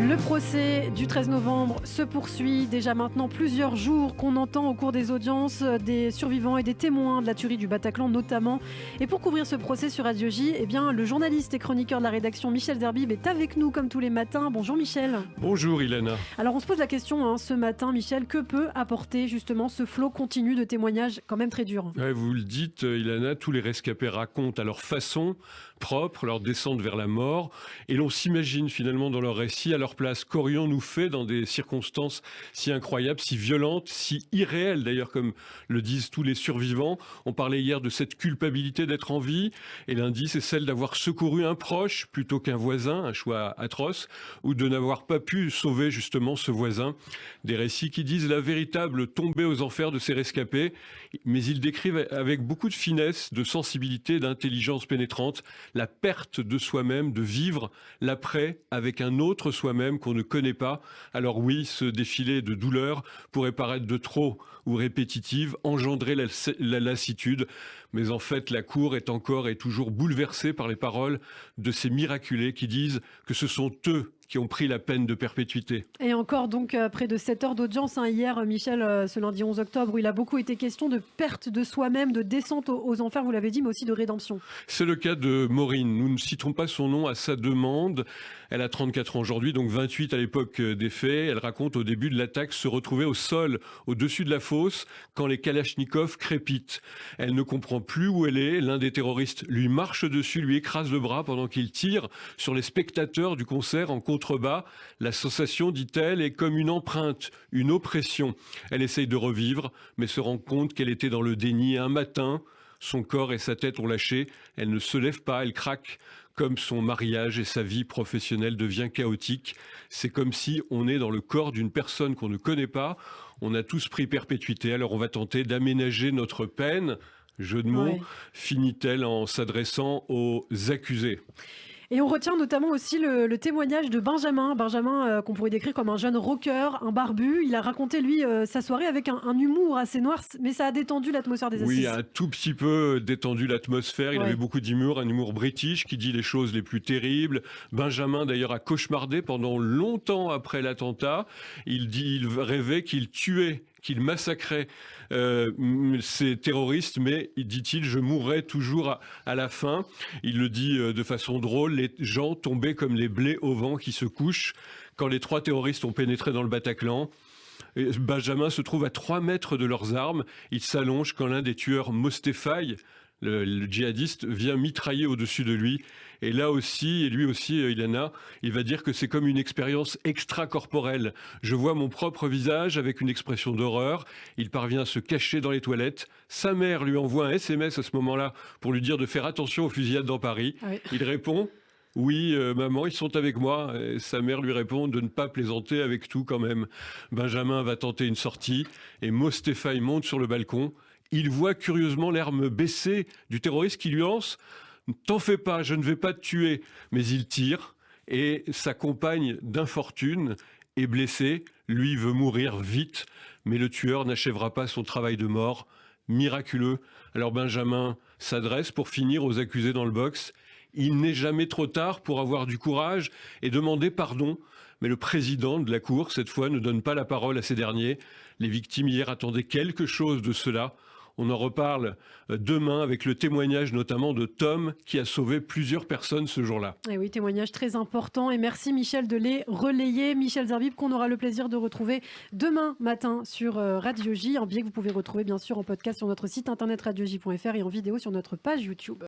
Le procès du 13 novembre se poursuit. Déjà maintenant plusieurs jours qu'on entend au cours des audiences des survivants et des témoins de la tuerie du Bataclan notamment. Et pour couvrir ce procès sur Radio J, le journaliste et chroniqueur de la rédaction Michel Zerbib est avec nous comme tous les matins. Bonjour Michel. Bonjour Ilana. Alors on se pose la question ce matin Michel, que peut apporter justement ce flot continu de témoignages quand même très durs? Vous le dites Ilana, tous les rescapés racontent à leur façon propre leur descente vers la mort et l'on s'imagine finalement dans leur récit à leur place. Qu'aurions-nous fait dans des circonstances si incroyables, si violentes, si irréelles d'ailleurs, comme le disent tous les survivants? On parlait hier de cette culpabilité d'être en vie, et lundi c'est celle d'avoir secouru un proche plutôt qu'un voisin, un choix atroce, ou de n'avoir pas pu sauver justement ce voisin. Des récits qui disent la véritable tombée aux enfers de ces rescapés, mais ils décrivent avec beaucoup de finesse, de sensibilité, d'intelligence pénétrante, la perte de soi-même, de vivre l'après avec un autre soi-même qu'on ne connaît pas. Alors oui, ce défilé de douleurs pourrait paraître de trop ou répétitive, engendrer la lassitude, mais en fait la cour est encore et toujours bouleversée par les paroles de ces miraculés qui disent que ce sont eux qui ont pris la peine de perpétuité. Et encore donc près de 7 heures d'audience hier, Michel, ce lundi 11 octobre, où il a beaucoup été question de perte de soi-même, de descente aux enfers, vous l'avez dit, mais aussi de rédemption. C'est le cas de Maureen. Nous ne citerons pas son nom à sa demande. Elle a 34 ans aujourd'hui, donc 28 à l'époque des faits. Elle raconte au début de l'attaque se retrouver au sol, au-dessus de la fosse, quand les kalachnikovs crépitent. Elle ne comprend plus où elle est. L'un des terroristes lui marche dessus, lui écrase le bras pendant qu'il tire sur les spectateurs du concert en contrebas. La sensation, dit-elle, est comme une empreinte, une oppression. Elle essaye de revivre, mais se rend compte qu'elle était dans le déni. Un matin, son corps et sa tête ont lâché. Elle ne se lève pas, elle craque. Comme son mariage et sa vie professionnelle devient chaotique. C'est comme si on est dans le corps d'une personne qu'on ne connaît pas. On a tous pris perpétuité, alors on va tenter d'aménager notre peine. Jeu de mots, Ouais. finit-elle en s'adressant aux accusés. Et on retient notamment aussi le témoignage de Benjamin. Benjamin, qu'on pourrait décrire comme un jeune rocker, un barbu. Il a raconté, lui, sa soirée avec un humour assez noir, mais ça a détendu l'atmosphère des assises. Oui, un tout petit peu détendu l'atmosphère. Il Ouais. avait beaucoup d'humour, un humour british qui dit les choses les plus terribles. Benjamin, d'ailleurs, a cauchemardé pendant longtemps après l'attentat. Il rêvait qu'il tuait, qu'il massacrait ces terroristes, mais, dit-il, je mourrais toujours à la fin. Il le dit de façon drôle, les gens tombaient comme les blés au vent qui se couchent quand les 3 terroristes ont pénétré dans le Bataclan. Et Benjamin se trouve à 3 mètres de leurs armes. Il s'allonge quand l'un des tueurs, Mostefaï, le djihadiste, vient mitrailler au-dessus de lui. Et là aussi, et lui aussi, Ilana, il va dire que c'est comme une expérience extracorporelle. Je vois mon propre visage avec une expression d'horreur. Il parvient à se cacher dans les toilettes. Sa mère lui envoie un SMS à ce moment-là pour lui dire de faire attention aux fusillades dans Paris. Ah oui. Il répond: oui, maman, ils sont avec moi. Et sa mère lui répond de ne pas plaisanter avec tout quand même. Benjamin va tenter une sortie et Mostefaï monte sur le balcon. Il voit curieusement l'arme baissée du terroriste qui lui lance: t'en fais pas, je ne vais pas te tuer. Mais il tire et sa compagne d'infortune est blessée. Lui veut mourir vite, mais le tueur n'achèvera pas son travail de mort. Miraculeux. Alors Benjamin s'adresse pour finir aux accusés dans le box. Il n'est jamais trop tard pour avoir du courage et demander pardon. Mais le président de la Cour, cette fois, ne donne pas la parole à ces derniers. Les victimes hier attendaient quelque chose de cela. On en reparle demain avec le témoignage notamment de Tom qui a sauvé plusieurs personnes ce jour-là. Et oui, témoignage très important. Et merci Michel de les relayer. Michel Zerbib, qu'on aura le plaisir de retrouver demain matin sur Radio J. Un billet que vous pouvez retrouver bien sûr en podcast sur notre site internet radioj.fr et en vidéo sur notre page YouTube.